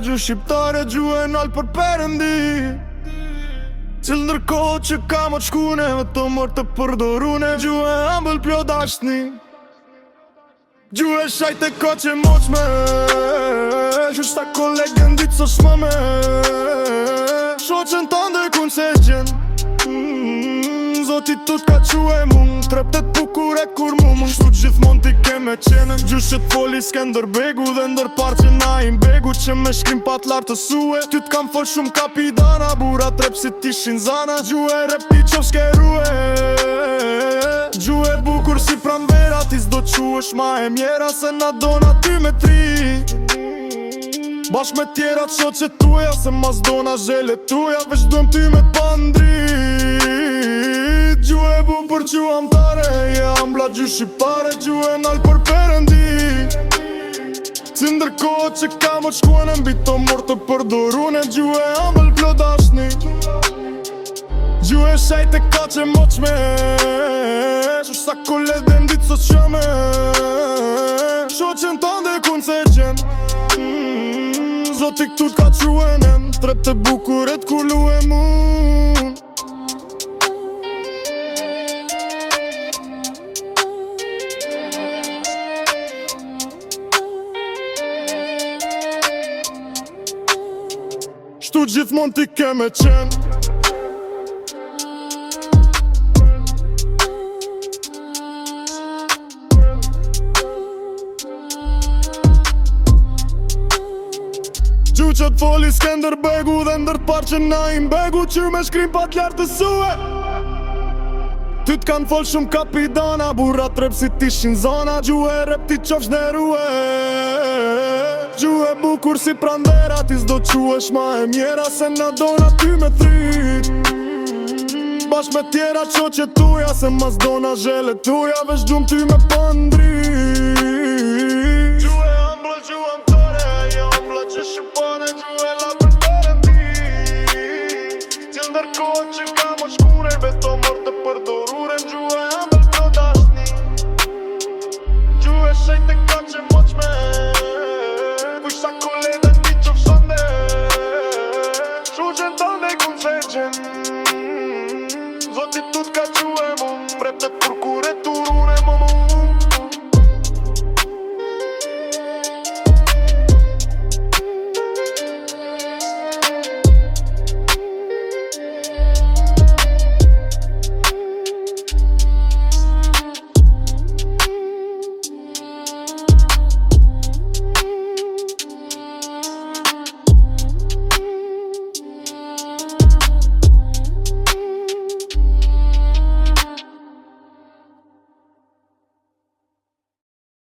gju shqiptare, gju e nalë për Perëndi. Cilë ndërkohë që ka më të shkune, të mërë të përdorune, gju e ambël pjo dashni. Gju e shajt e ka që moqme, shushta kolegën ditë së shmëme. Shoqen të ndër kun se gjen, Zotit tut ka quë e mund, treptet bukur e kur mu shtu gjithmon t'i ke me qene. Gjushet foli Skenderbegu dhe ndër par që na im begu, që me shkrim pat lartë të sue. Ty t'kam fol shumë kapidana, bura trep si t'ishin zana. Gju e rep ti qov s'kerue, gju e bukur si pranvera, ti s'do quesh ma e mjera se na dona ty me tri. Bashk me tjera qoqe tuja, se mas dona zhele tuja, veç duhem ty me pandrit. Gju e bu për gju amtare, jam bla gju shqiptare, gju e nalë për Perëndi. Si ndërkohë që ka më shkuane, mbi të mërë të përdorune, gju e ambël plo dashni. Gju e shajt e ka që moqme, shushta kolegën ditë së qëme. Shoqen të ndë kun se gjen, Zotik tut ka quenem, trep të bukuret ku lu e mun. Shtu gjithmon t'i ke me qen. Gju që t'foli Skenderbegu dhe ndërt par që na im begu, që me shkrim pat lartë të sue. Ty t'kan fol shumë kapidana, burra trep si t'ishin zona. Gju e rep ti qofsh nerue, gju e bukur si pranvera, ti s'do quesh ma e mjera, se na dona ty me thrit. Bashk me tjera qoqe tuja, se mas dona zhele tuja, veç gjum ty me pandrit.